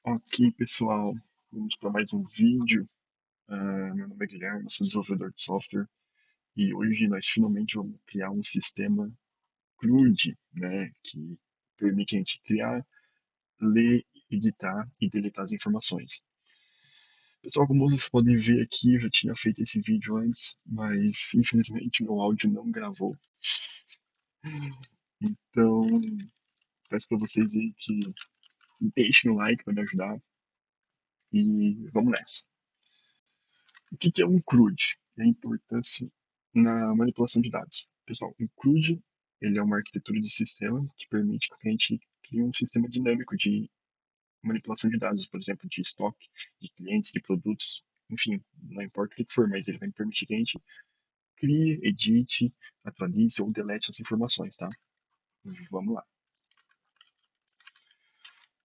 Ok, pessoal, vamos para mais um vídeo. Meu nome é Guilherme, sou desenvolvedor de software e hoje nós finalmente vamos criar um sistema CRUD, né, que permite a gente criar, ler, editar e deletar as informações. Pessoal, como vocês podem ver aqui, eu já tinha feito esse vídeo antes, mas infelizmente meu áudio não gravou. Então, peço para vocês aí que deixem o like para me ajudar e vamos nessa. O que é um CRUD? E a importância na manipulação de dados. Pessoal, um CRUD ele é uma arquitetura de sistema que permite que a gente crie um sistema dinâmico de manipulação de dados, por exemplo, de estoque, de clientes, de produtos, enfim, não importa o que for, mas ele vai permitir que a gente crie, edite, atualize ou delete as informações, tá? Vamos lá.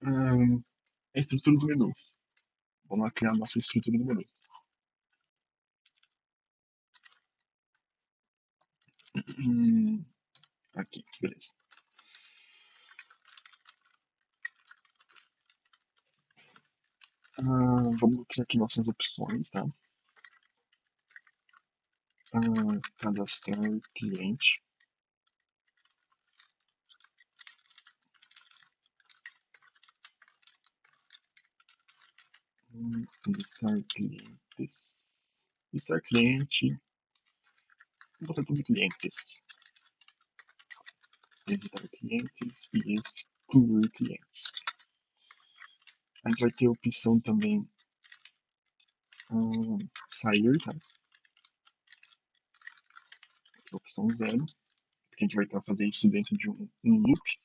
A estrutura do menu. Vamos lá criar a nossa estrutura do menu. Aqui, beleza. Vamos criar aqui nossas opções, tá? Cadastrar cliente. Listar clientes. Listar cliente. Vou botar tudo clientes. Editar clientes e excluir clientes. A gente vai ter a opção também sair, tá? Opção zero. Porque a gente vai estar fazendo isso dentro de um loop.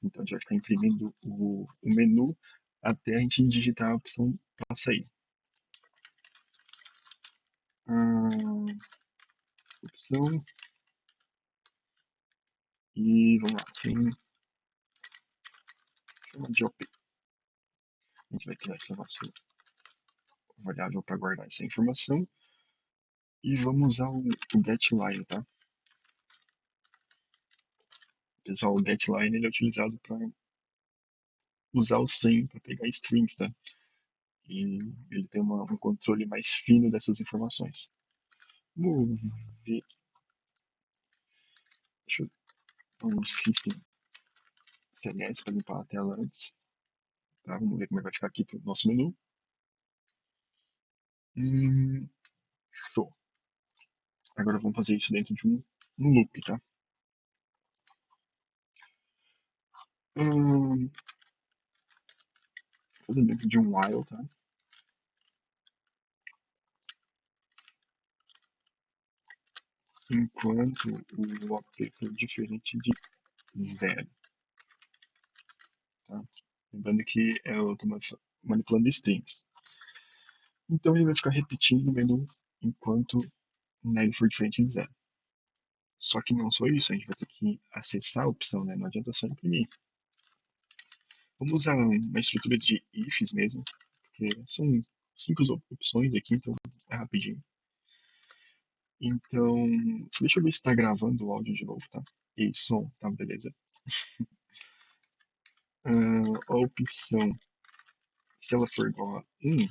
Então a gente vai ficar imprimindo o menu até a gente digitar a opção para sair. Opção. E vamos lá, sem chama de OP. A gente vai criar aqui a nossa variável para guardar essa informação. E vamos usar o getLine, tá? Pessoal, o getLine ele é utilizado para usar o sem para pegar strings, tá? E ele tem um controle mais fino dessas informações. Vamos ver. Deixa eu um system CLS para limpar a tela antes. Tá? Vamos ver como é que vai ficar aqui para o nosso menu. Show. Agora vamos fazer isso dentro de um loop, tá? Fazer dentro de um while, tá? Enquanto o OP for diferente de zero. Tá? Lembrando que eu estou manipulando strings. Então ele vai ficar repetindo o menu enquanto ele for diferente de zero. Só que não só isso, a gente vai ter que acessar a opção, né? Não adianta só imprimir. Vamos usar uma estrutura de ifs mesmo, porque são 5 opções aqui, então é rapidinho. Então, deixa eu ver se está gravando o áudio de novo, tá? E som, tá, beleza. A opção, se ela for igual a 1,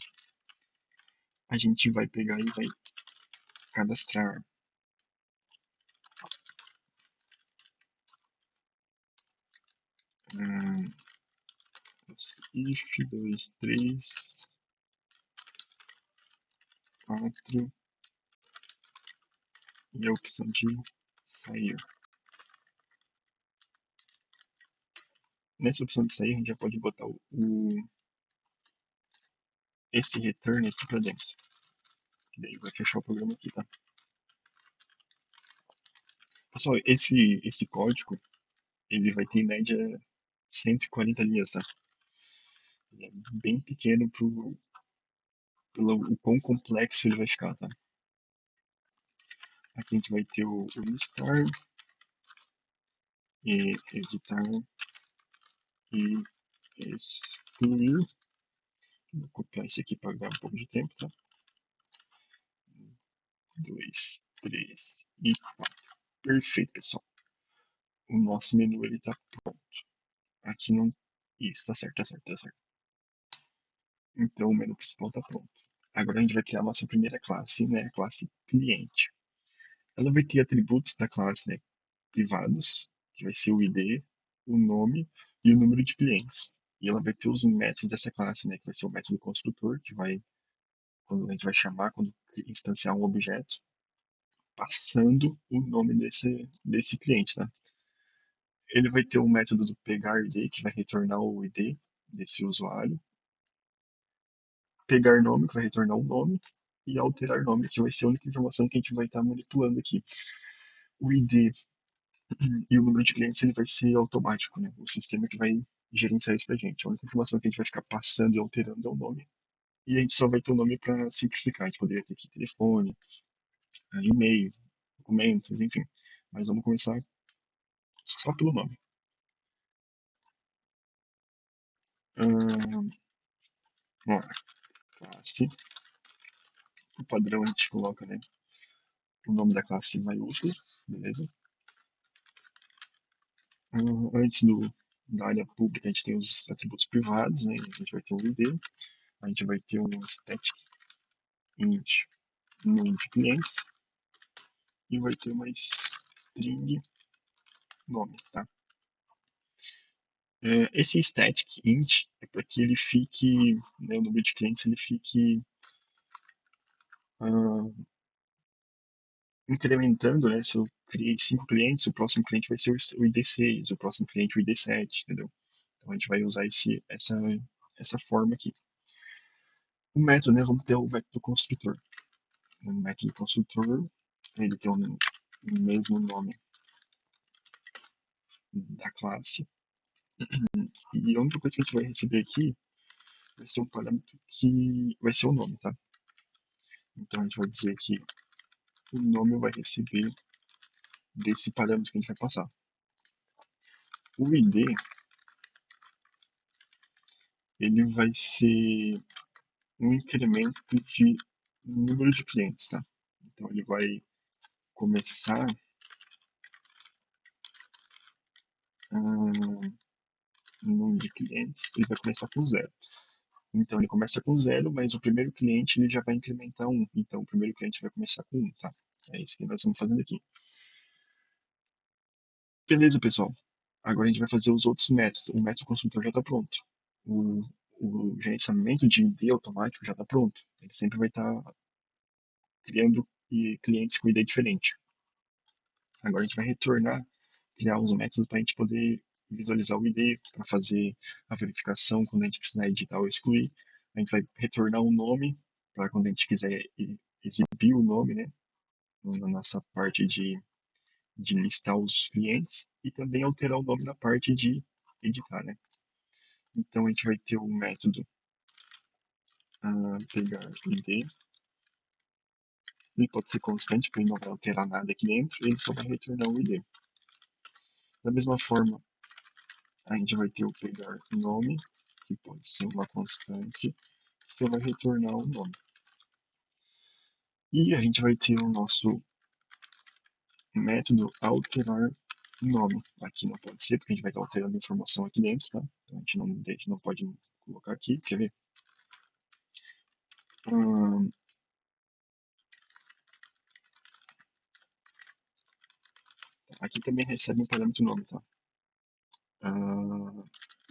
a gente vai pegar e vai cadastrar. If 2, 3, 4 e a opção de sair. Nessa opção de sair, a gente já pode botar esse return aqui para dentro. Que daí vai fechar o programa aqui, tá? Pessoal, esse código, ele vai ter em média 140 linhas, tá? Ele é bem pequeno pelo o quão complexo ele vai ficar, tá? Aqui a gente vai ter o listar, e editar e excluir. Vou copiar esse aqui para ganhar um pouco de tempo, tá? 2, 3 e 4. Perfeito, pessoal. O nosso menu ele tá pronto. Aqui não. Isso, tá certo, tá certo, tá certo. Então o menu principal está pronto. Agora a gente vai criar a nossa primeira classe, né? A classe cliente. Ela vai ter atributos da classe, né, privados, que vai ser o ID, o nome e o número de clientes. E ela vai ter os métodos dessa classe, né, que vai ser o método construtor, que vai, quando a gente vai chamar, quando instanciar um objeto, passando o nome desse cliente, tá? Ele vai ter o método do pegar ID, que vai retornar o ID desse usuário, pegar nome, que vai retornar o nome, e alterar nome, que vai ser a única informação que a gente vai estar manipulando aqui. O ID e o número de clientes ele vai ser automático, né? O sistema que vai gerenciar isso pra gente. A única informação que a gente vai ficar passando e alterando é o nome. E a gente só vai ter o nome para simplificar. A gente poderia ter aqui telefone, e-mail, documentos, enfim. Mas vamos começar só pelo nome. Vamos lá. Classe. O padrão a gente coloca, né, o nome da classe em maiúsculo, beleza? Antes da área pública, a gente tem os atributos privados, né? A gente vai ter o ID, a gente vai ter um static int número de clientes e vai ter uma string nome, tá? Esse static int é para que ele fique, né, o número de clientes ele fique uh, incrementando, né? Se eu criei 5 clientes, o próximo cliente vai ser o ID6, o próximo cliente o ID7, entendeu? Então a gente vai usar essa forma aqui. O método, né? Vamos ter o método construtor. O método construtor, ele tem o mesmo nome da classe. E a única coisa que a gente vai receber aqui vai ser um parâmetro que vai ser o nome, tá? Então a gente vai dizer que o nome vai receber desse parâmetro que a gente vai passar. O ID, ele vai ser um incremento de número de clientes, tá? Então ele vai começar número de clientes, ele vai começar com zero. Então ele começa com zero, mas o primeiro cliente ele já vai incrementar um. Então o primeiro cliente vai começar com um, tá? É isso que nós estamos fazendo aqui. Beleza, pessoal. Agora a gente vai fazer os outros métodos. O método construtor já está pronto. O, o gerenciamento de ID automático já está pronto. Ele sempre vai estar criando clientes com ID diferente. Agora a gente vai retornar, criar uns métodos para a gente poder visualizar o ID, para fazer a verificação quando a gente precisar editar ou excluir. A gente vai retornar um nome para quando a gente quiser exibir o nome, né? Na nossa parte de listar os clientes e também alterar o nome na parte de editar, né? Então a gente vai ter o método pegar ID, ele pode ser constante, porque ele não vai alterar nada aqui dentro, ele só vai retornar o ID. Da mesma forma, a gente vai ter o pegar nome, que pode ser uma constante, que só vai retornar o nome. E a gente vai ter o nosso método alterar nome. Aqui não pode ser, porque a gente vai estar alterando informação aqui dentro, tá? Então a gente não pode colocar aqui, quer ver? Aqui também recebe um parâmetro nome, tá?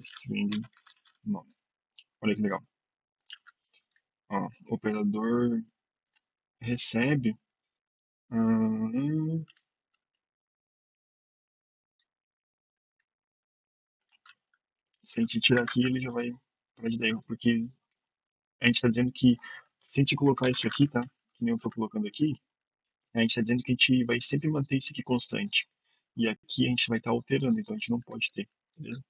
String nome. Olha que legal. Ó, o operador recebe. hum, Se a gente tirar aqui, ele já vai parar de erro, porque a gente está dizendo que se a gente colocar isso aqui, tá? Que nem eu estou colocando aqui, a gente está dizendo que a gente vai sempre manter isso aqui constante. E aqui a gente vai estar alterando, então a gente não pode ter, beleza?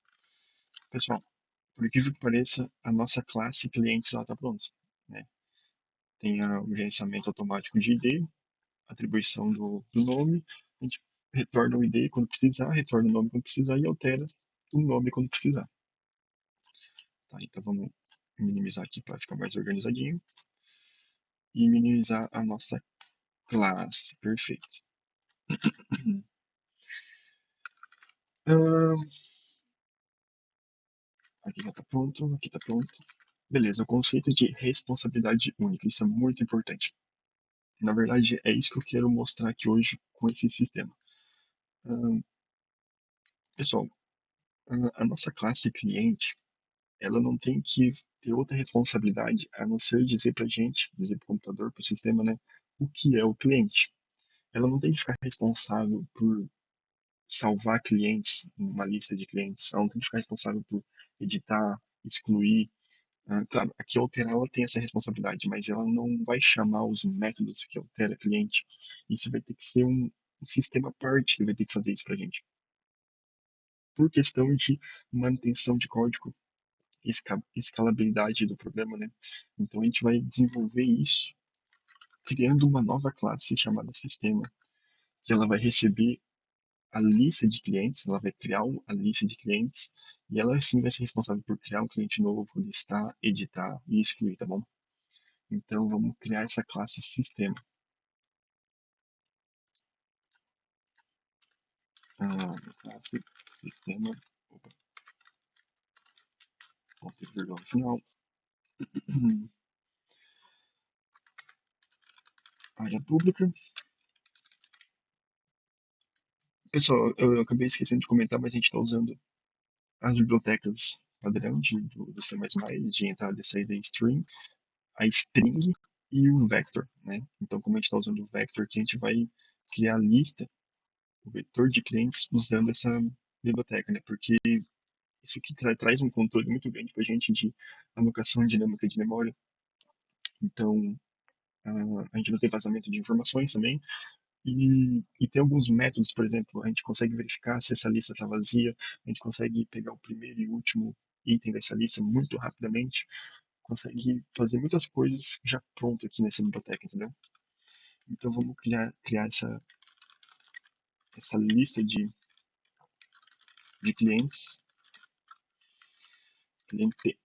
Pessoal, por incrível que pareça, a nossa classe clientes ela está pronta, né? Tem o gerenciamento automático de ID, atribuição do nome, a gente retorna o ID quando precisar, retorna o nome quando precisar e altera o nome quando precisar. Tá, então vamos minimizar aqui para ficar mais organizadinho e minimizar a nossa classe. Perfeito. Aqui já está pronto, aqui está pronto. Beleza, o conceito de responsabilidade única, isso é muito importante. Na verdade, é isso que eu quero mostrar aqui hoje com esse sistema. Ahn, Pessoal, a nossa classe cliente, ela não tem que ter outra responsabilidade a não ser dizer para a gente, dizer para o computador, para o sistema, né, o que é o cliente. Ela não tem que ficar responsável por salvar clientes numa lista de clientes, ela não tem que ficar responsável por editar, excluir. Claro, aqui alterar ela tem essa responsabilidade, mas ela não vai chamar os métodos que altera cliente. Isso vai ter que ser um sistema à parte que vai ter que fazer isso para a gente. Por questão de manutenção de código, escalabilidade do programa, né? Então a gente vai desenvolver isso criando uma nova classe chamada sistema, que ela vai receber a lista de clientes, ela vai criar a lista de clientes e ela sim vai ser responsável por criar um cliente novo, listar, editar e excluir, tá bom? Então vamos criar essa classe sistema. Classe sistema, opa, ponto e vírgula no final. Área pública. Pessoal, eu acabei esquecendo de comentar, mas a gente está usando as bibliotecas padrão do C++, de entrada e saída string, a string e o vector, né? Então, como a gente está usando o vector aqui, a gente vai criar a lista, o vetor de clientes usando essa biblioteca, né? Porque isso aqui traz um controle muito grande para a gente de alocação dinâmica de memória. Então, a gente não tem vazamento de informações também. E tem alguns métodos, por exemplo, a gente consegue verificar se essa lista está vazia, a gente consegue pegar o primeiro e último item dessa lista muito rapidamente, consegue fazer muitas coisas já pronto aqui nessa biblioteca, entendeu? Então vamos criar essa lista de clientes, cliente,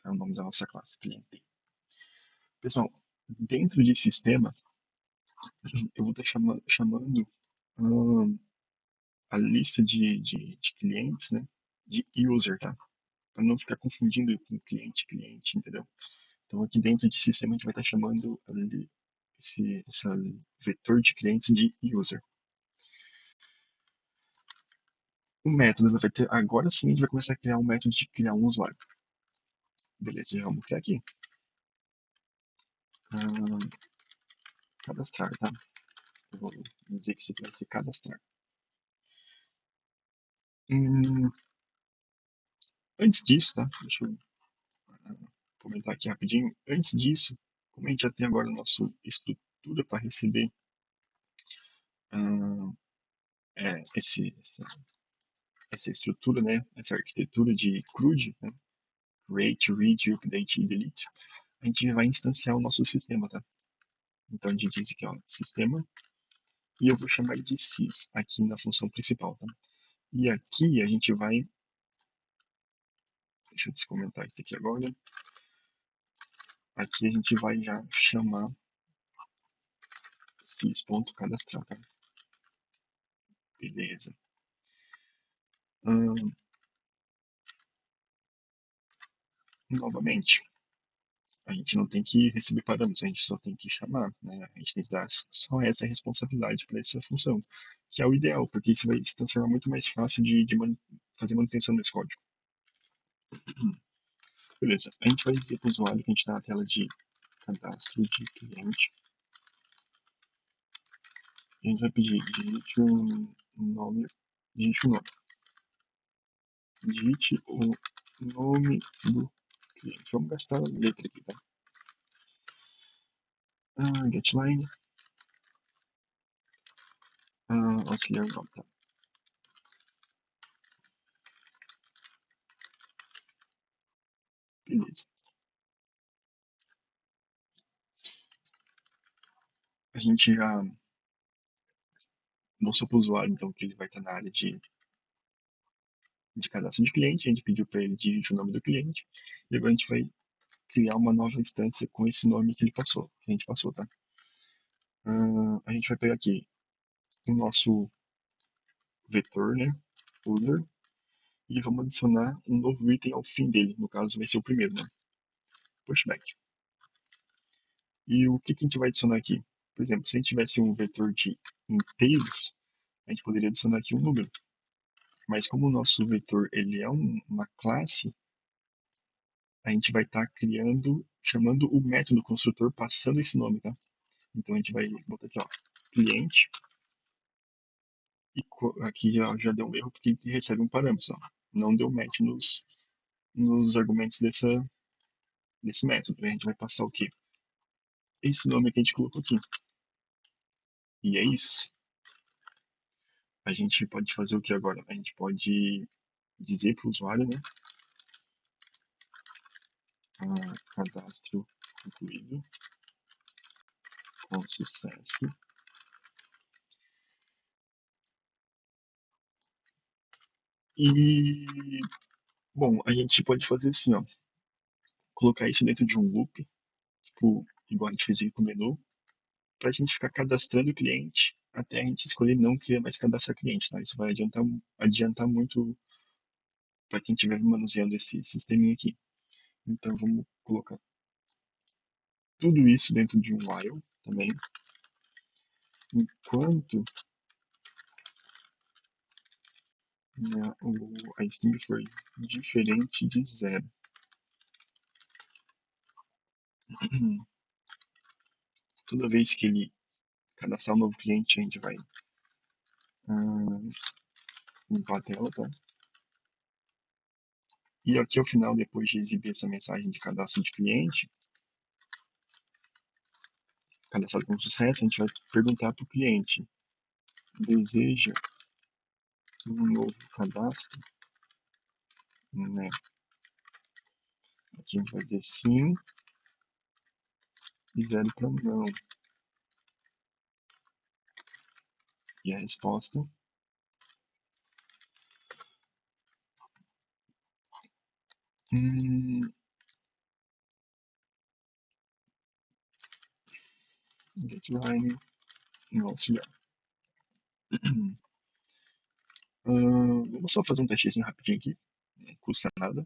é o nome da nossa classe, cliente. Pessoal, dentro de sistema, eu vou estar chamando hum, a lista de clientes, né, de user, tá? Para não ficar confundindo com cliente, entendeu? Então aqui dentro de sistema a gente vai estar chamando ali esse vetor de clientes de user. O método vai ter, agora sim a gente vai começar a criar um método de criar um usuário. Beleza, já vamos criar aqui. Ah, cadastrar, tá? Eu vou dizer que isso aqui vai ser cadastrar. Hum, Antes disso, tá? Deixa eu comentar aqui rapidinho. Antes disso, como a gente já tem agora a nossa estrutura para receber ah, essa estrutura, né? Essa arquitetura de CRUD, né? Create, Read, Update e Delete, a gente vai instanciar o nosso sistema, tá? Então a gente diz aqui, ó, sistema, e eu vou chamar ele de sys aqui na função principal, tá? E aqui a gente vai, deixa eu comentar isso aqui agora, aqui a gente vai já chamar sys.cadastrar, tá? Beleza. Hum, Novamente, a gente não tem que receber parâmetros, a gente só tem que chamar, né? A gente tem que dar só essa responsabilidade para essa função, que é o ideal, porque isso vai se transformar muito mais fácil de fazer manutenção desse código. Beleza, a gente vai dizer para o usuário que a gente está na tela de cadastro de cliente. A gente vai pedir digite o nome, digite o nome, digite o nome do cliente. Vamos gastar a letra aqui, tá? Getline, auxiliar nome, tá? Beleza. A gente já mostrou para o usuário, então, que ele vai estar na área de cadastro de cliente. A gente pediu para ele digitar o nome do cliente. E agora a gente vai criar uma nova instância com esse nome que ele passou, que a gente passou, tá? A gente vai pegar aqui o nosso vetor, né? User, e vamos adicionar um novo item ao fim dele. No caso, vai ser o primeiro, né? pushback. E o que a gente vai adicionar aqui? Por exemplo, se a gente tivesse um vetor de inteiros, a gente poderia adicionar aqui um número. Mas como o nosso vetor ele é uma classe, a gente vai estar criando, chamando o método construtor passando esse nome, tá? Então a gente vai botar aqui, ó, cliente, e aqui já deu um erro porque ele recebe um parâmetro, ó. Não deu match nos argumentos desse método. A gente vai passar o quê? Esse nome que a gente colocou aqui. E é isso. A gente pode fazer o que agora? A gente pode dizer para o usuário, né? Cadastro concluído com sucesso. E, bom, a gente pode fazer assim, ó. Colocar isso dentro de um loop, tipo, igual a gente fez aqui com o menu, para a gente ficar cadastrando o cliente até a gente escolher não querer mais cadastrar cliente, tá? Isso vai adiantar muito para quem estiver manuseando esse sisteminha aqui. Então, vamos colocar tudo isso dentro de um while também, enquanto né, a string for diferente de zero. Toda vez que ele cadastrar um novo cliente, a gente vai limpar a tela, tá? E aqui ao final, depois de exibir essa mensagem de cadastro de cliente, cadastrado com sucesso, a gente vai perguntar para o cliente, deseja um novo cadastro? Né? Aqui a gente vai dizer sim e zero para não. E a resposta getline não auxiliar. Vamos só fazer um testezinho rapidinho aqui, não custa nada.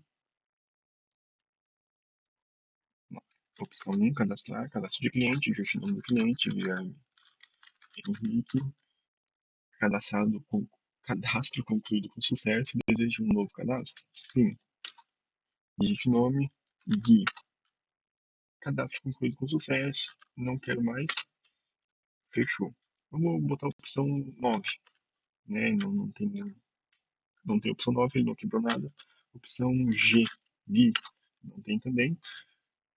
Opção 1, cadastrar, cadastro de cliente, justo nome do cliente, Guilherme Henrique, cadastro concluído com sucesso, deseja um novo cadastro? Sim. Digite o nome, Gui. Cadastro concluído com sucesso, não quero mais, fechou. Vamos botar a opção 9, né? Não tem opção 9, ele não quebrou nada. Opção G, Gui, não tem também.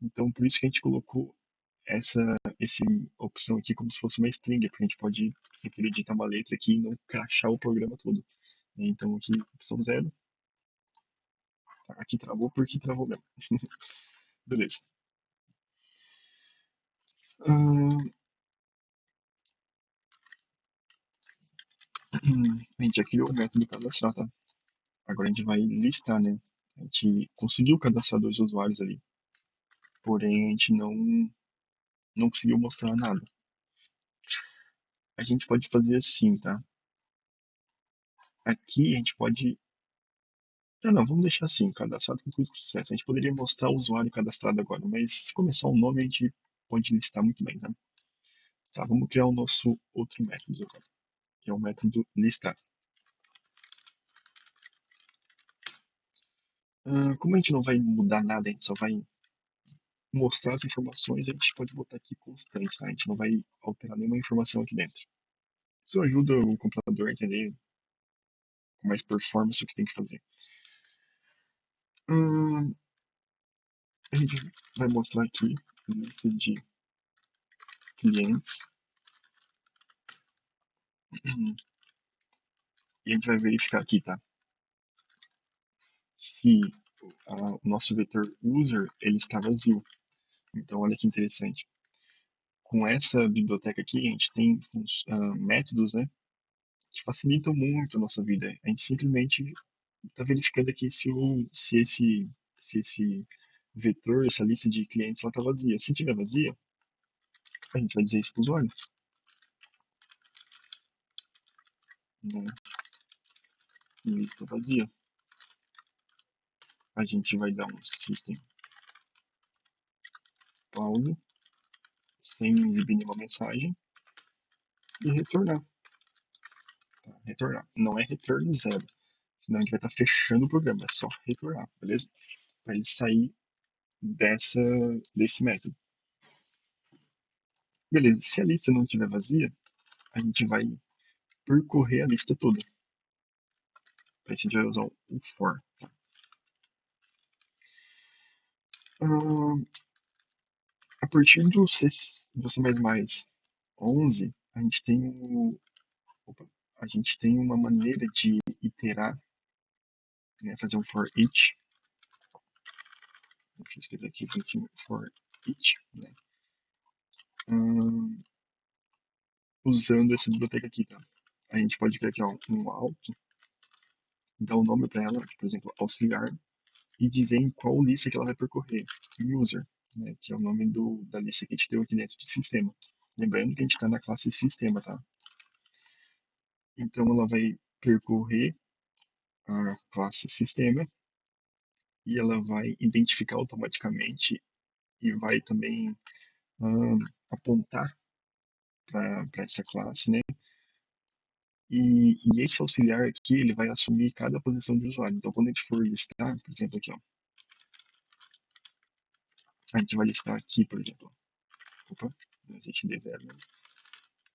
Então, por isso que a gente colocou essa opção aqui como se fosse uma string, porque a gente pode, se querer digitar uma letra aqui e não crachar o programa todo. Então, aqui, opção 0. Aqui travou porque travou mesmo. Beleza. Hum, a gente já criou o método cadastrar, tá? Agora a gente vai listar, né? A gente conseguiu cadastrar dois usuários ali, porém a gente não conseguiu mostrar nada. A gente pode fazer assim, tá? Aqui a gente pode. Não, vamos deixar assim, cadastrado com sucesso. A gente poderia mostrar o usuário cadastrado agora, mas se começar um nome, a gente pode listar muito bem, tá? Tá, vamos criar o nosso outro método agora, que é o método listar. Como a gente não vai mudar nada, a gente só vai mostrar as informações, a gente pode botar aqui constante, tá? A gente não vai alterar nenhuma informação aqui dentro. Isso ajuda o computador a entender com mais performance o que tem que fazer. Hum, a gente vai mostrar aqui a lista de clientes e a gente vai verificar aqui, tá? Se o nosso vetor user ele está vazio. Então, olha que interessante. Com essa biblioteca aqui, a gente tem métodos, né, que facilitam muito a nossa vida. A gente simplesmente está verificando aqui se esse vetor, essa lista de clientes, ela está vazia. Se estiver vazia, a gente vai dizer isso para o usuário. Né? Lista vazia. A gente vai dar um system pause, sem exibir nenhuma mensagem, e retornar. Tá? Retornar. Não é return zero, senão a gente vai estar fechando o programa, é só retornar, beleza? Para ele sair desse método. Beleza, se a lista não estiver vazia, a gente vai percorrer a lista toda. Para isso a gente vai usar o for. Tá? A partir do C++11, opa, a gente tem uma maneira de iterar, né, fazer um for each. Deixa eu escrever aqui bonitinho, for each, né, usando essa biblioteca aqui, tá? A gente pode criar aqui ó, um auto, dar um nome para ela, por exemplo, auxiliar, e dizer em qual lista que ela vai percorrer, user, né, que é o nome da lista que a gente deu aqui dentro do sistema. Lembrando que a gente está na classe sistema, tá? Então ela vai percorrer a classe sistema e ela vai identificar automaticamente e vai também apontar para essa classe, né? E esse auxiliar aqui, ele vai assumir cada posição de usuário. Então, quando a gente for listar, por exemplo, aqui, ó, a gente vai listar aqui, por exemplo, opa, a gente dê zero, né?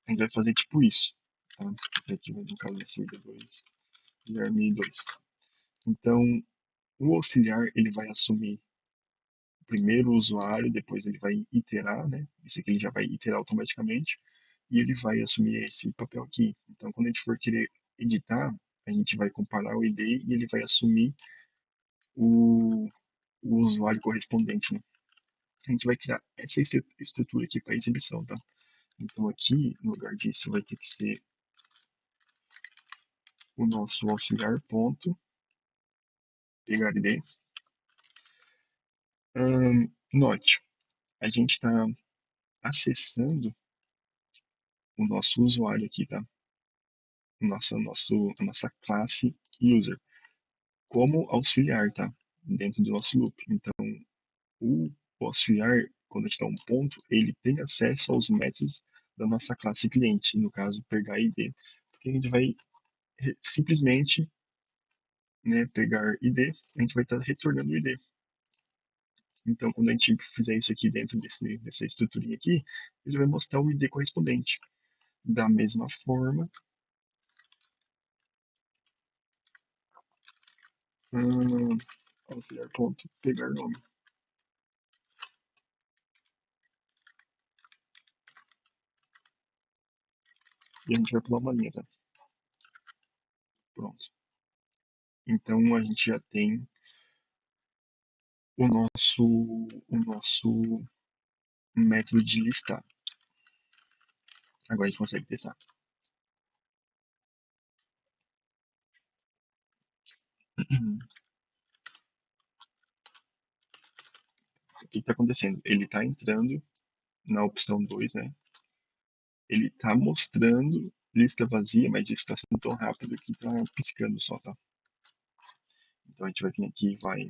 A gente vai fazer tipo isso, tá? Aqui, no caso, vai ser D2, Guilherme 2. Então, o auxiliar, ele vai assumir primeiro o usuário, depois ele vai iterar, né? Esse aqui ele já vai iterar automaticamente e ele vai assumir esse papel aqui. Então, quando a gente for querer editar, a gente vai comparar o ID e ele vai assumir o, o usuário correspondente, né? A gente vai criar essa estrutura aqui para exibição, tá? Então, aqui, no lugar disso, vai ter que ser o nosso auxiliar ponto pegar ID. Note, a gente está acessando o nosso usuário aqui, tá? A nossa classe user como auxiliar, tá? Dentro do nosso loop. Então, o auxiliar, quando a gente dá um ponto, ele tem acesso aos métodos da nossa classe cliente, no caso, pegar ID. Porque a gente vai simplesmente, né, pegar ID, a gente vai estar retornando o ID. Então, quando a gente fizer isso aqui dentro dessa estruturinha aqui, ele vai mostrar o ID correspondente. Da mesma forma, auxiliar ponto pegar nome. E a gente vai pular uma linha, tá? Pronto. Então a gente já tem o nosso método de listar. Agora a gente consegue testar. O que está acontecendo? Ele está entrando na opção 2, né? Ele está mostrando lista vazia, mas isso está sendo tão rápido que está piscando só, tá? Então a gente vai vir aqui e vai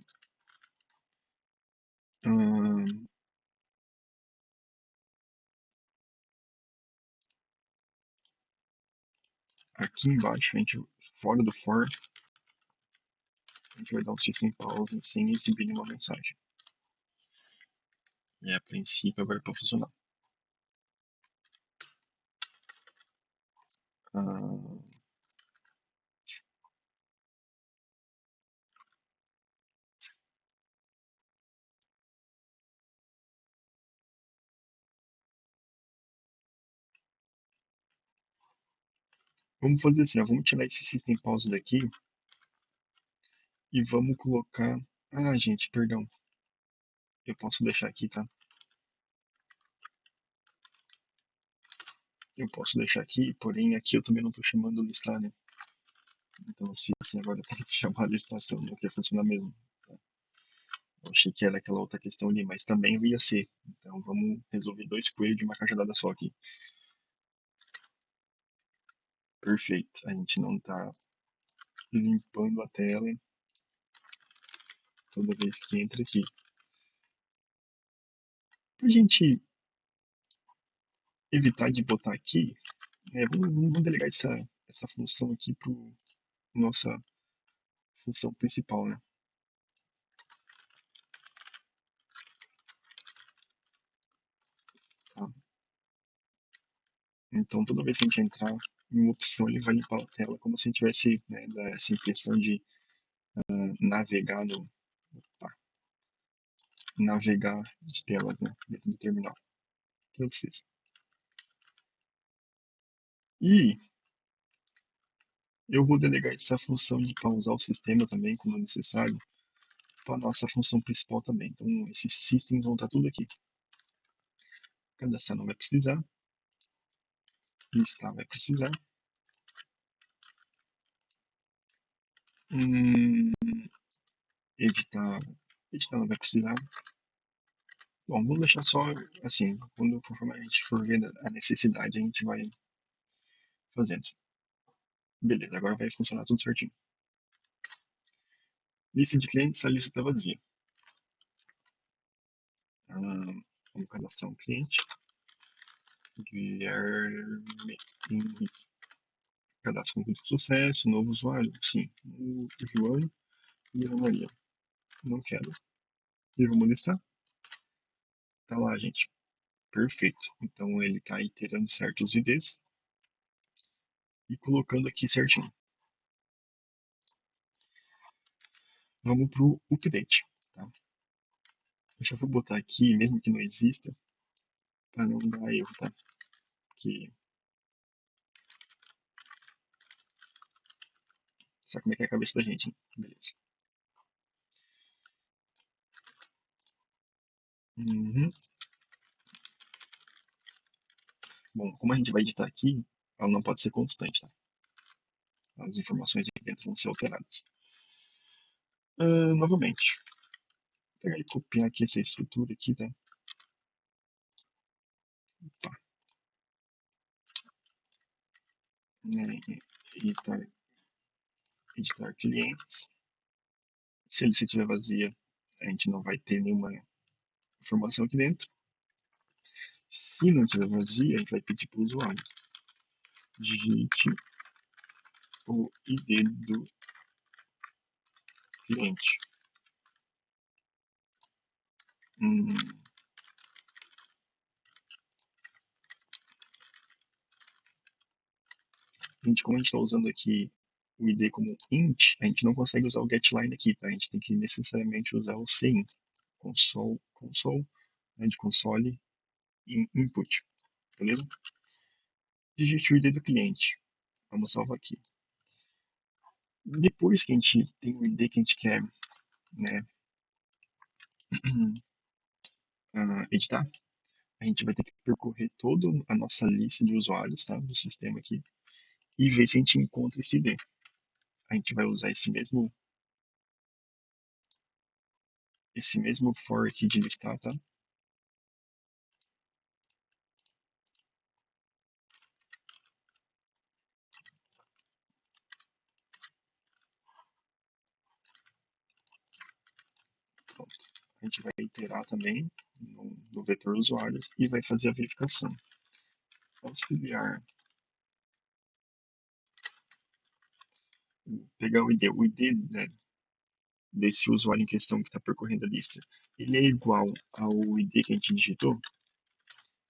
aqui embaixo, fora do for, a gente vai dar um system pause sem exibir nenhuma mensagem. E a princípio agora é para funcionar. Vamos fazer assim, ó, vamos tirar esse system pause daqui e vamos colocar. Ah, gente, perdão. Eu posso deixar aqui, tá? Eu posso deixar aqui, porém aqui eu também não estou chamando listar, né? Então, se assim, agora eu tenho que chamar a listação, não quer funcionar mesmo. Tá? Eu achei que era aquela outra questão ali, mas também ia ser. Então, vamos resolver dois coelhos de uma cajadada só aqui. Perfeito. A gente não está limpando a tela toda vez que entra aqui. Para a gente evitar de botar aqui, vamos delegar essa função aqui para nossa função principal, né? Tá? Então, toda vez que a gente entrar em uma opção, ele vai limpar a tela como se a gente tivesse, né, essa impressão de navegar tá, navegar de telas, né, dentro do terminal. Que eu preciso. E eu vou delegar essa função de pausar o sistema também, quando necessário, para a nossa função principal também. Então, esses systems vão estar tudo aqui. Cadastrar não vai precisar. Listar vai precisar. Hum, editar, editar não vai precisar. Bom, vamos deixar só assim, quando conforme a gente for ver a necessidade, a gente vai fazendo. Beleza, agora vai funcionar tudo certinho. Lista de clientes, a lista está vazia. Vamos cadastrar um cliente. Guilherme Henrique. Cadastro com muito sucesso, novo usuário, sim. O João e a Maria. Não quero. E vamos listar? Tá lá, gente. Perfeito. Então ele está iterando certo os IDs e colocando aqui certinho. Vamos pro update. Tá? Eu já vou botar aqui, mesmo que não exista, para não dar erro, tá? Porque sabe como é que é a cabeça da gente, né? Beleza. Uhum. Bom, como a gente vai editar aqui, ela não pode ser constante, tá? As informações aqui dentro vão ser alteradas. Novamente, vou pegar e copiar aqui essa estrutura aqui, tá? Tá. Né? Editar, editar clientes. Se ele estiver vazia, a gente não vai ter nenhuma informação aqui dentro. Se não estiver vazia, a gente vai pedir para o usuário. Digite o ID do cliente. Hum, como a gente está usando aqui o ID como int, a gente não consegue usar o getLine aqui, tá? A gente tem que necessariamente usar o CIN, console, né, de console input, beleza? Digite o ID do cliente. Vamos salvar aqui. Depois que a gente tem o ID que a gente quer, né, editar, a gente vai ter que percorrer toda a nossa lista de usuários, tá, do sistema aqui e ver se a gente encontra esse ID. A gente vai usar esse mesmo for aqui de listar, tá? Pronto. A gente vai iterar também no vetor usuários e vai fazer a verificação. Auxiliar, pegar o ID, né, desse usuário em questão que está percorrendo a lista, ele é igual ao ID que a gente digitou?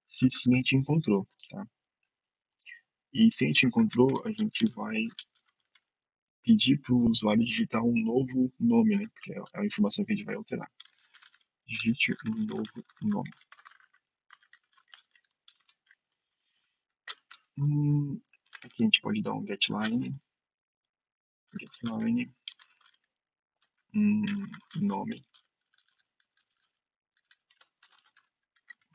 Se sim, a gente encontrou, tá? E se a gente encontrou, a gente vai pedir para o usuário digitar um novo nome, né? Porque é a informação que a gente vai alterar. Digite um novo nome. Aqui a gente pode dar um getLine, nome,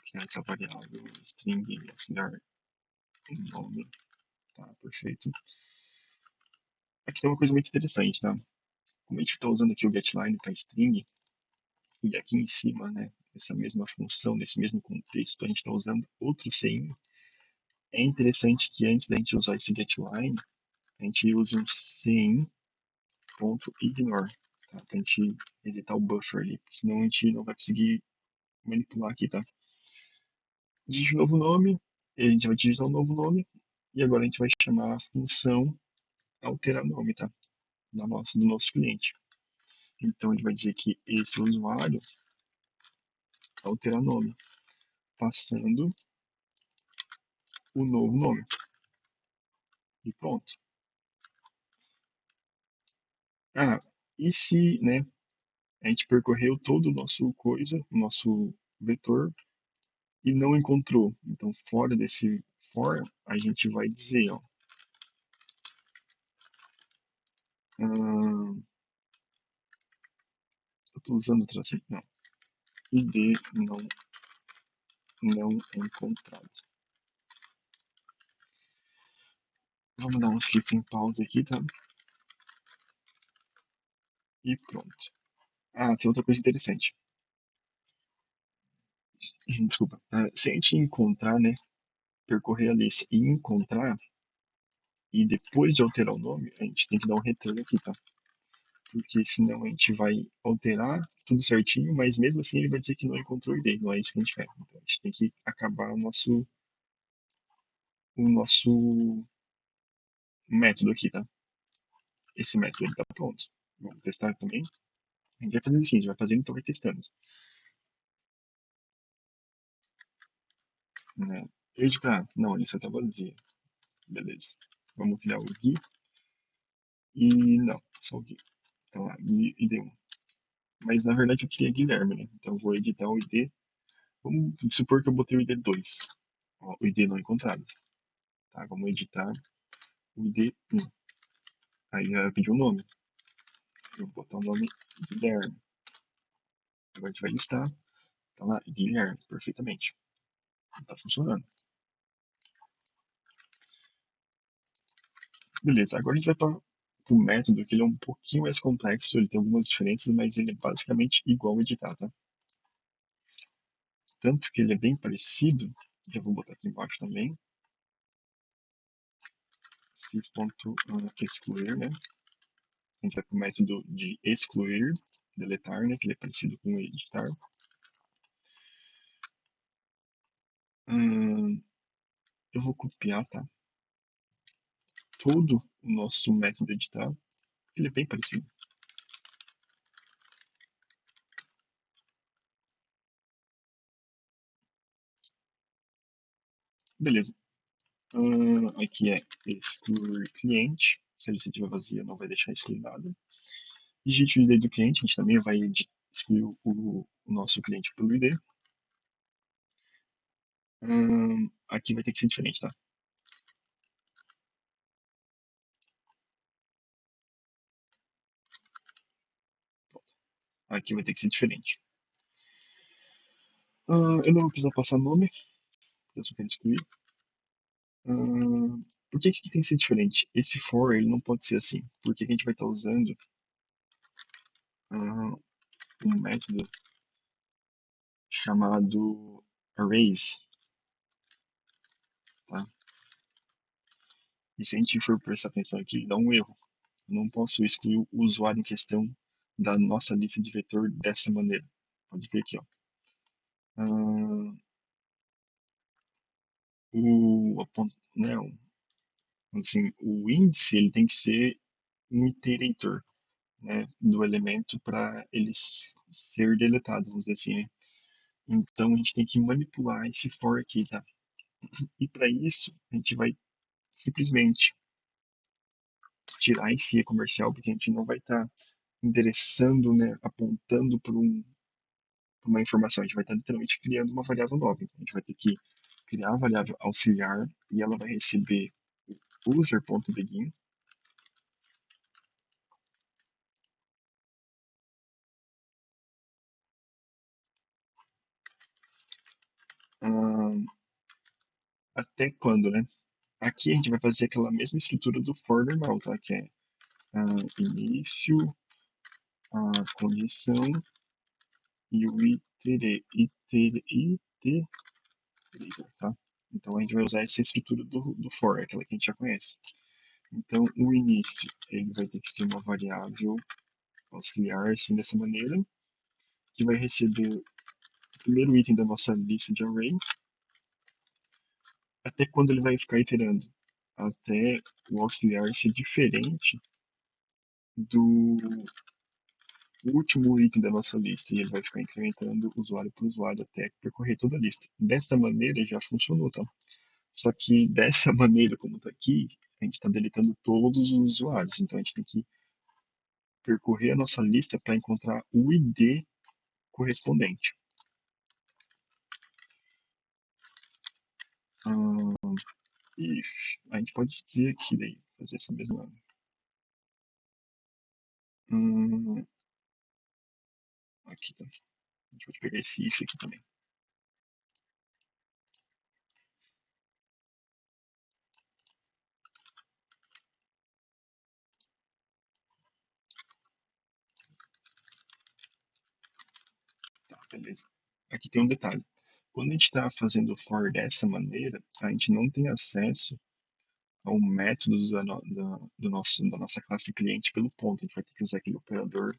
que é essa variável string auxiliar nome, tá? Perfeito. Aqui tem uma coisa muito interessante, tá? Como a gente está usando aqui o getLine para string, e aqui em cima, né, essa mesma função, nesse mesmo contexto, a gente está usando outro CIN, é interessante que antes da gente usar esse getLine, a gente use um CIN.ignore, tá? Para a gente evitar o buffer ali, senão a gente não vai conseguir manipular aqui, tá? digite o novo nome, a gente vai digitar o novo nome, e agora a gente vai chamar a função alterar nome, tá? Do nosso cliente. Então, ele vai dizer que esse usuário alterar nome, passando o novo nome. E pronto. Ah, e se, né, a gente percorreu todo o nosso coisa, o nosso vetor, e não encontrou? Então, fora desse for, a gente vai dizer, ó, eu estou usando o tracinho, não, id não encontrado. Vamos dar um shift em pause aqui, tá? E pronto. Ah, tem outra coisa interessante. Desculpa. Se a gente encontrar, né, percorrer a lista e encontrar, e depois de alterar o nome, a gente tem que dar um return aqui, tá? Porque senão a gente vai alterar tudo certinho, mas mesmo assim ele vai dizer que não encontrou o ID, não é isso que a gente quer. Então a gente tem que acabar o nosso método aqui, tá? Esse método ele tá pronto. Vamos testar também. A gente vai fazendo assim, a gente vai fazendo, então vai testando. Né? Editar, não, ele só tá vazia. Beleza. Vamos criar o Gui e não, só o Gui. Tá lá, Gui ID1. Mas na verdade eu queria Guilherme, né? Então eu vou editar o ID. Vamos supor que eu botei o ID2. Ó, o ID não encontrado. Tá, vamos editar o ID1. Aí vai pedir um nome. Eu vou botar o nome Guilherme. Agora a gente vai listar. Tá lá, Guilherme, perfeitamente. Tá funcionando. Beleza, agora a gente vai para o método, que ele é um pouquinho mais complexo, ele tem algumas diferenças, mas ele é basicamente igual ao editar, tá? Tanto que ele é bem parecido, já vou botar aqui embaixo também, sys.excluir, né? A gente vai para o método de excluir, deletar, né? Que ele é parecido com o editar. Eu vou copiar, tá? Todo o nosso método editar, ele é bem parecido. Beleza. Aqui é excluir cliente. Se a lista estiver vazia, não vai deixar excluir nada. Digite o ID do cliente, a gente também vai excluir o nosso cliente pelo ID. Aqui vai ter que ser diferente, tá? Pronto. Aqui vai ter que ser diferente. Eu não vou precisar passar nome, eu só quero excluir. Por que que tem que ser diferente? Esse for ele não pode ser assim. Porque a gente vai estar usando um método chamado arrays, tá? E se a gente for prestar atenção aqui, dá um erro. Eu não posso excluir o usuário em questão da nossa lista de vetor dessa maneira. Pode ver aqui, ó. Né, assim, o índice ele tem que ser um iterator, né, do elemento para ele ser deletado, vamos dizer assim, né? Então a gente tem que manipular esse for aqui, tá? E para isso a gente vai simplesmente tirar esse e comercial, porque a gente não vai estar endereçando, né, apontando para uma informação, a gente vai estar literalmente criando uma variável nova. Então, a gente vai ter que criar a variável auxiliar e ela vai receber o user.begin. Até quando, né? Aqui a gente vai fazer aquela mesma estrutura do for normal, tá? Que é início, a condição e o iterator, tá? Então a gente vai usar essa estrutura do for, aquela que a gente já conhece. Então o início ele vai ter que ser uma variável auxiliar assim dessa maneira, que vai receber o primeiro item da nossa lista de array Até quando ele vai ficar iterando? Até o auxiliar ser diferente do último item da nossa lista e ele vai ficar incrementando usuário por usuário até percorrer toda a lista. Dessa maneira já funcionou, tá? Só que dessa maneira, como está aqui, a gente está deletando todos os usuários. Então a gente tem que percorrer a nossa lista para encontrar o ID correspondente. E a gente pode dizer aqui daí, fazer essa mesma. Hum, aqui tá. A gente pode pegar esse if aqui também. Tá, beleza. Aqui tem um detalhe. Quando a gente está fazendo o for dessa maneira, a gente não tem acesso ao método da nossa classe cliente pelo ponto. A gente vai ter que usar aquele operador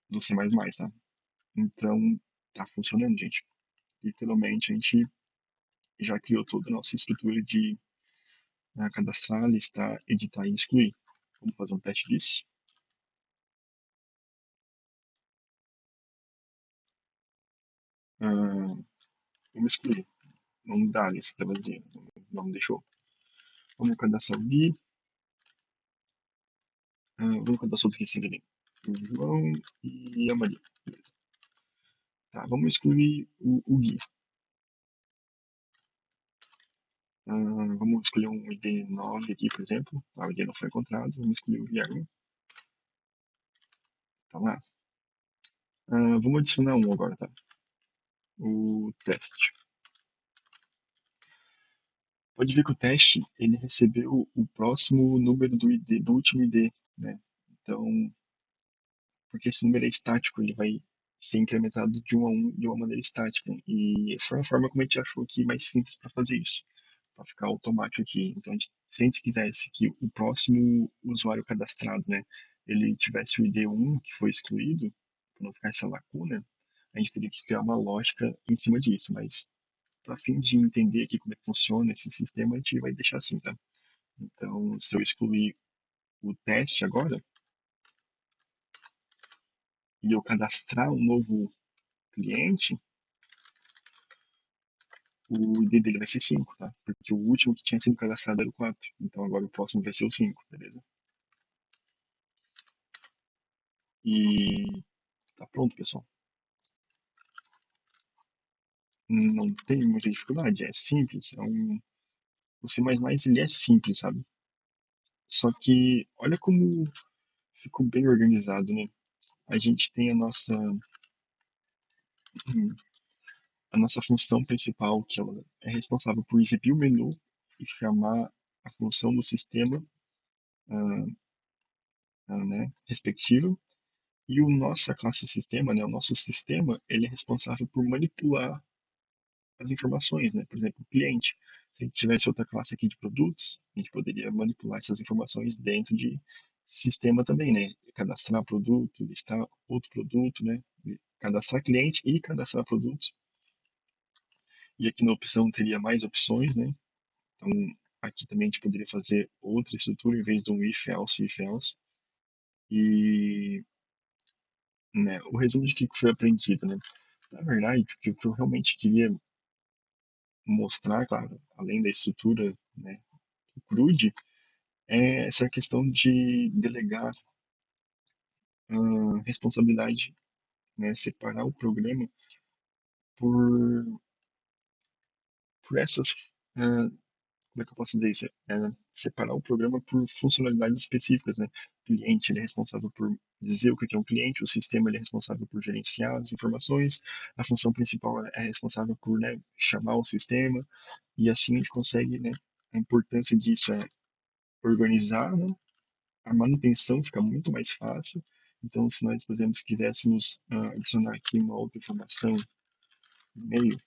do C++, tá? Então, tá funcionando, gente. Literalmente, a gente já criou toda a nossa estrutura de cadastrar, listar, editar e excluir. Vamos fazer um teste disso? Ah, vamos excluir. Vamos dar a lista vazia. Não deixou. Vamos cadastrar o Gui. Vamos cadastrar outro aqui sem querer. O João e a Maria. Beleza. Tá, vamos excluir o Gui. Vamos escolher um ID 9 aqui, por exemplo. O ID não foi encontrado. Vamos escolher o Guilherme. Tá lá. Vamos adicionar um agora, tá? O teste. Pode ver que o teste ele recebeu o próximo número do ID, do último ID, né? Então, porque esse número é estático, ele vai ser incrementado de 1 a 1 de uma maneira estática. E foi a forma como a gente achou aqui mais simples para fazer isso, para ficar automático aqui. Então, se a gente quisesse que o próximo usuário cadastrado, né, ele tivesse o ID 1 que foi excluído, para não ficar essa lacuna, a gente teria que criar uma lógica em cima disso, mas para fim de entender aqui como é que funciona esse sistema, a gente vai deixar assim, tá? Então, se eu excluir o teste agora e eu cadastrar um novo cliente, o ID dele vai ser 5, tá? Porque o último que tinha sido cadastrado era o 4. Então agora o próximo vai ser o 5, beleza? E tá pronto, pessoal. Não tem muita dificuldade, é simples. O C++ ele é simples, sabe? Só que olha como ficou bem organizado, né? A gente tem a nossa função principal, que ela é responsável por exibir o menu e chamar a função do sistema, ah, né, respectiva. E o nossa classe sistema, né, o nosso sistema, ele é responsável por manipular as informações, né? Por exemplo, o cliente. Se a gente tivesse outra classe aqui de produtos, a gente poderia manipular essas informações dentro de sistema também, né? Cadastrar produto, listar outro produto, né? Cadastrar cliente e cadastrar produtos. E aqui na opção teria mais opções, né? Então, aqui também a gente poderia fazer outra estrutura em vez de um if else. E, né, o resumo de que foi aprendido, né? Na verdade, o que eu realmente queria mostrar, claro, além da estrutura, né, do CRUD, é essa questão de delegar a responsabilidade, né, separar o programa por, por essas, como é que eu posso dizer isso? Separar o programa por funcionalidades específicas, né? O cliente ele é responsável por dizer o que é um cliente, o sistema ele é responsável por gerenciar as informações, a função principal é responsável por, né, chamar o sistema, e assim a gente consegue, né, a importância disso é organizar, né, a manutenção fica muito mais fácil. Então, se nós, por exemplo, quiséssemos adicionar aqui uma outra informação no meio,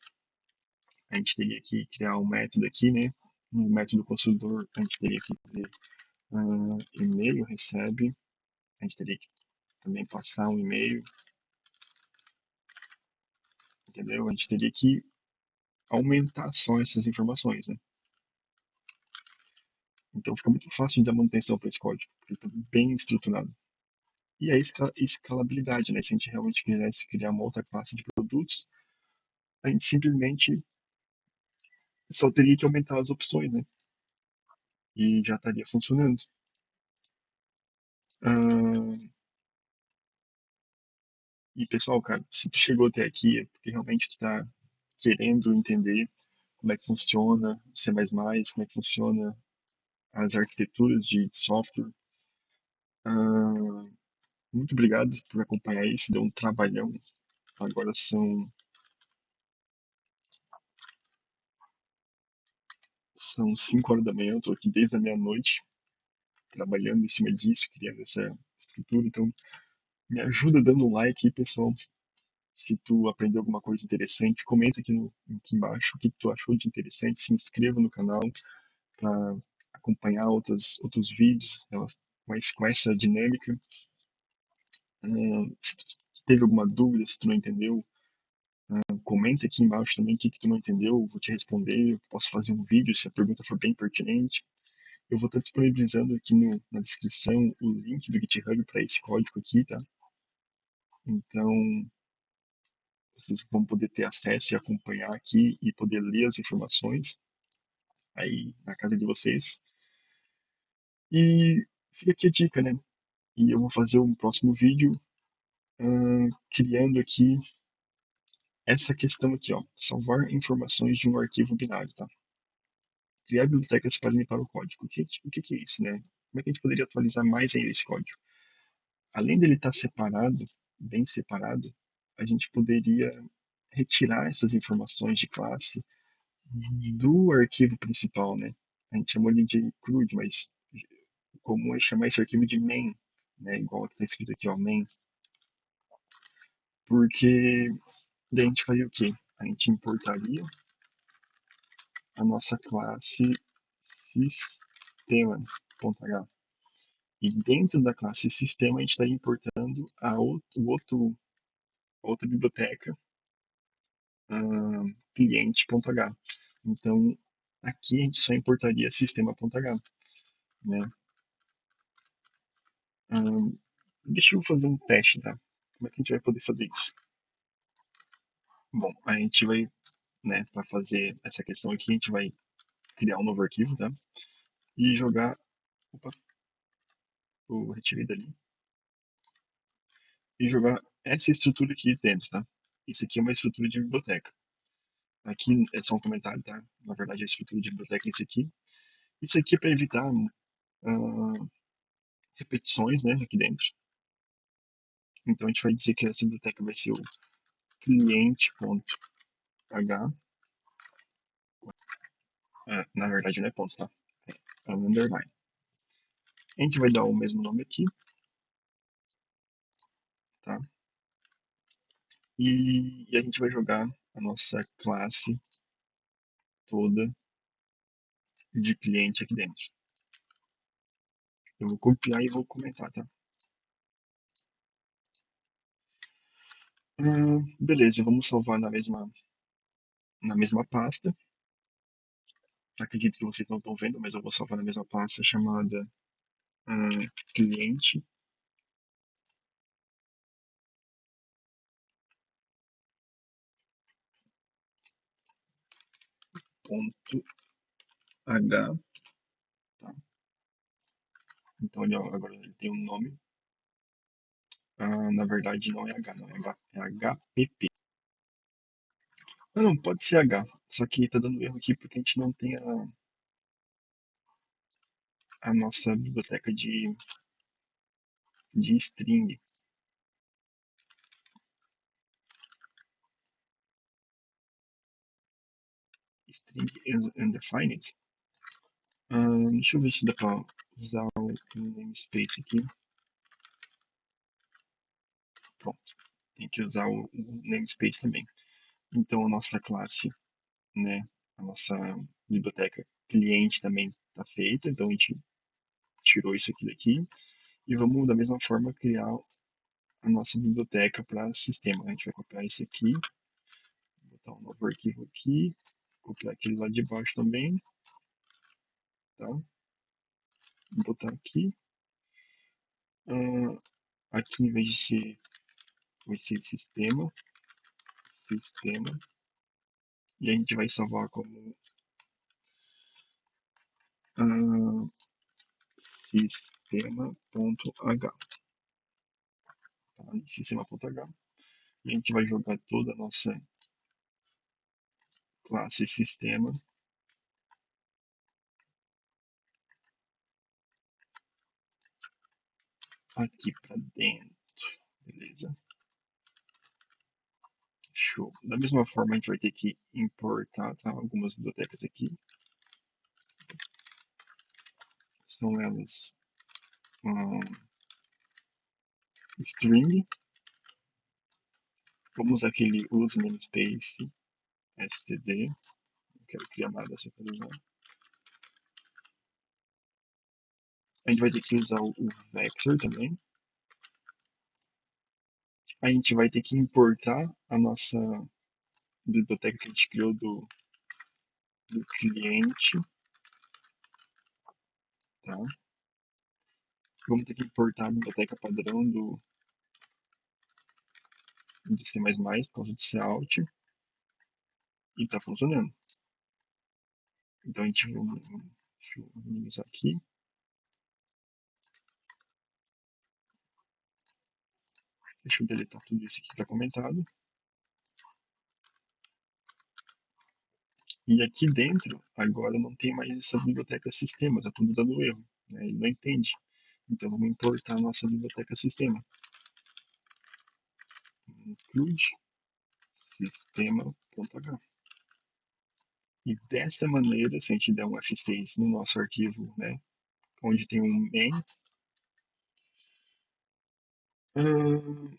a gente teria que criar um método aqui, né? No método consumidor, a gente teria que dizer e-mail recebe, a gente teria que também passar um e-mail, entendeu? A gente teria que aumentar só essas informações, né? Então fica muito fácil de dar manutenção para esse código, porque está bem estruturado. E a escalabilidade, né? Se a gente realmente quisesse criar uma outra classe de produtos, a gente simplesmente só teria que aumentar as opções, né? E já estaria funcionando. Ah, e pessoal, cara, se tu chegou até aqui é porque realmente tu tá querendo entender como é que funciona o C++, como é que funciona as arquiteturas de software. Ah, muito obrigado por acompanhar isso, deu um trabalhão. Agora são 5 horas da manhã, eu tô aqui desde a meia-noite trabalhando em cima disso, criando essa estrutura. Então, me ajuda dando um like aí, pessoal. Se tu aprendeu alguma coisa interessante, comenta aqui embaixo o que tu achou de interessante, se inscreva no canal para acompanhar outros vídeos mas com essa dinâmica. Se tu teve alguma dúvida, se tu não entendeu, comenta aqui embaixo também o que tu não entendeu, eu vou te responder, eu posso fazer um vídeo se a pergunta for bem pertinente. Eu vou estar disponibilizando aqui na descrição o link do GitHub para esse código aqui, tá? Então, vocês vão poder ter acesso e acompanhar aqui e poder ler as informações aí na casa de vocês. E fica aqui a dica, né? E eu vou fazer um próximo vídeo criando aqui essa questão aqui, ó, salvar informações de um arquivo binário, tá? Criar bibliotecas para limpar o código. O que é isso, né? Como é que a gente poderia atualizar mais ainda esse código? Além dele estar separado, bem separado, a gente poderia retirar essas informações de classe do arquivo principal, né? A gente chamou ele de CRUD, mas o comum é chamar esse arquivo de main, né? Igual está escrito aqui, ó, main. Porque daí a gente faria o quê? A gente importaria a nossa classe sistema.h. E dentro da classe sistema a gente está importando outra biblioteca cliente.h. Então, aqui a gente só importaria sistema.h, né? Deixa eu fazer um teste, tá? Como é que a gente vai poder fazer isso? Bom, a gente vai, né, para fazer essa questão aqui, a gente vai criar um novo arquivo, tá? E jogar, opa, o retirei dali, e jogar essa estrutura aqui dentro, tá? Isso aqui é uma estrutura de biblioteca. Aqui é só um comentário, tá? Na verdade, a estrutura de biblioteca é isso aqui. Isso aqui é para evitar repetições, né, aqui dentro. Então, a gente vai dizer que essa biblioteca vai ser o cliente.h. Na verdade, não é ponto, tá? É um underline. A gente vai dar o mesmo nome aqui, tá? E a gente vai jogar a nossa classe toda de cliente aqui dentro. Eu vou copiar e vou comentar, tá? Beleza, vamos salvar na mesma pasta. Acredito que vocês não estão vendo, mas eu vou salvar na mesma pasta chamada cliente. Ponto H, tá? Então agora ele tem um nome. Na verdade não é H, não é H, é HPP. Não, pode ser H, só que tá dando erro aqui porque a gente não tem a nossa biblioteca de string. String undefined. Deixa eu ver se dá pra usar o namespace aqui. Pronto, tem que usar o namespace também. Então a nossa classe, né, a nossa biblioteca cliente também está feita, então a gente tirou isso aqui daqui e vamos da mesma forma criar a nossa biblioteca para sistema. A gente vai copiar isso aqui, botar um novo arquivo aqui copiar aquele lá de baixo também, tá? Vou botar aqui. Ah, aqui, em vez de ser, vai ser sistema, e a gente vai salvar como ah, sistema.h, tá? Sistema.h. E a gente vai jogar toda a nossa classe sistema aqui para dentro, beleza? Show. Da mesma forma, a gente vai ter que importar, tá? Algumas bibliotecas aqui. São elas string. Vamos usar aquele use namespace std. Não quero criar nada, só quero usar. A gente vai ter que usar o vector também. A gente vai ter que importar a nossa biblioteca que a gente criou do cliente, tá? Vamos ter que importar a biblioteca padrão do C++, por causa do Cout, e tá funcionando. Então a gente vai, deixa eu minimizar aqui. Deixa eu deletar tudo isso aqui que tá comentado. E aqui dentro, agora não tem mais essa biblioteca sistema, tá tudo dando erro, né? Ele não entende. Então vamos importar a nossa biblioteca sistema. Include sistema.h. E dessa maneira, se a gente der um F6 no nosso arquivo, né, onde tem um main, hum,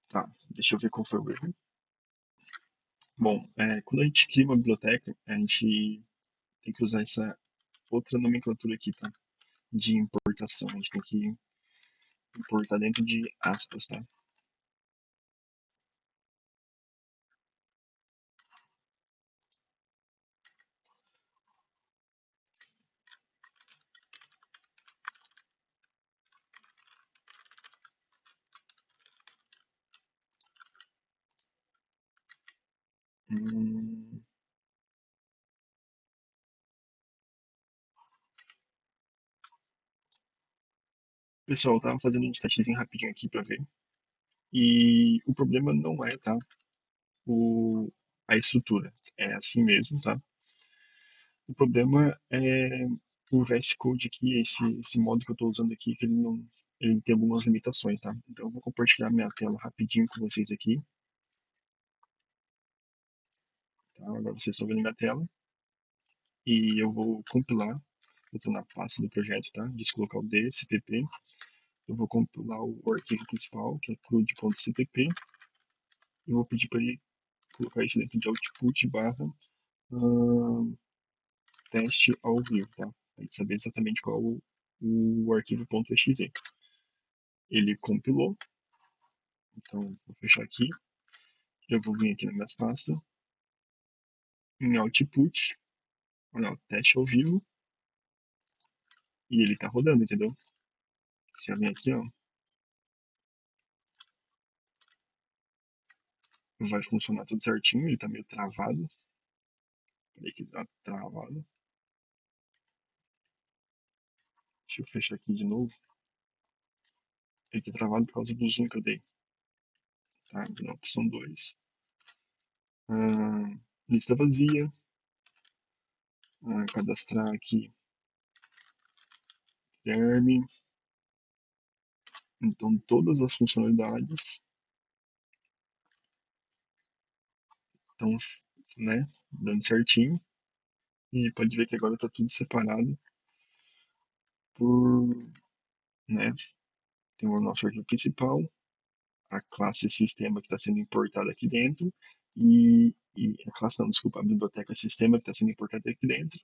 tá, deixa eu ver qual foi o erro. Bom, quando a gente cria uma biblioteca, a gente tem que usar essa outra nomenclatura aqui, tá? De importação. A gente tem que importar dentro de aspas, tá? Hum, pessoal, eu tava fazendo um testezinho rapidinho aqui pra ver. E o problema não é, tá? O, a estrutura. É assim mesmo, tá? O problema é o VS Code aqui, esse modo que eu estou usando aqui, que ele não, ele tem algumas limitações, tá? Então eu vou compartilhar minha tela rapidinho com vocês aqui, tá? Agora vocês estão vendo minha tela e eu vou compilar. Eu estou na pasta do projeto, tá? Deslocar o D, cpp. Eu vou compilar o arquivo principal, que é crude.cpp. E vou pedir para ele colocar isso dentro de output barra hum, teste ao vivo, tá? Para gente saber exatamente qual o arquivo .exe. Ele compilou, então vou fechar aqui. Eu vou vir aqui na minha pasta, em Output, olha, ó, teste ao vivo, e ele tá rodando, entendeu? Se eu vir aqui, ó, vai funcionar tudo certinho, ele tá meio travado. Peraí que tá travado. Deixa eu fechar aqui de novo. Ele tá travado por causa do zoom que eu dei. Tá, na opção 2. Lista vazia. Cadastrar aqui Guilherme. Então todas as funcionalidades estão, né, dando certinho. E pode ver que agora tá tudo separado por, né, tem o nosso arquivo principal, a classe sistema que está sendo importada aqui dentro, e a classe não, desculpa, a biblioteca sistema que está sendo importada aqui dentro,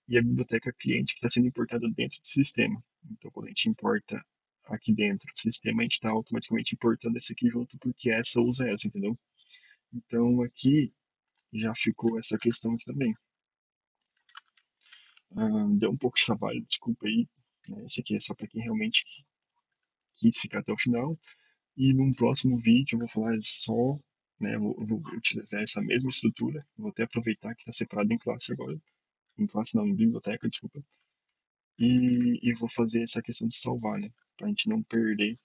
e a biblioteca cliente que está sendo importada dentro do sistema. Então, quando a gente importa aqui dentro. O sistema a gente está automaticamente importando essa aqui junto porque essa usa essa, entendeu? Então aqui já ficou essa questão aqui também. Deu um pouco de trabalho, desculpa aí. Né? Esse aqui é só para quem realmente quis ficar até o final. E num próximo vídeo eu vou falar só, né, eu vou utilizar essa mesma estrutura, vou até aproveitar que está separado em classe agora, em classe não, em biblioteca, desculpa, e vou fazer essa questão de salvar, né, para a gente não perder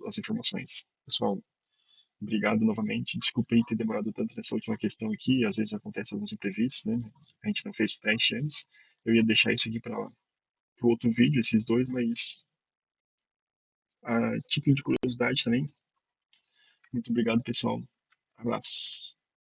as informações. Pessoal, obrigado novamente, desculpa aí ter demorado tanto nessa última questão aqui, às vezes acontece alguns imprevistos, né, a gente não fez o teste antes, eu ia deixar isso aqui para o outro vídeo, esses dois, mas a título de curiosidade também, muito obrigado, pessoal. Abraço.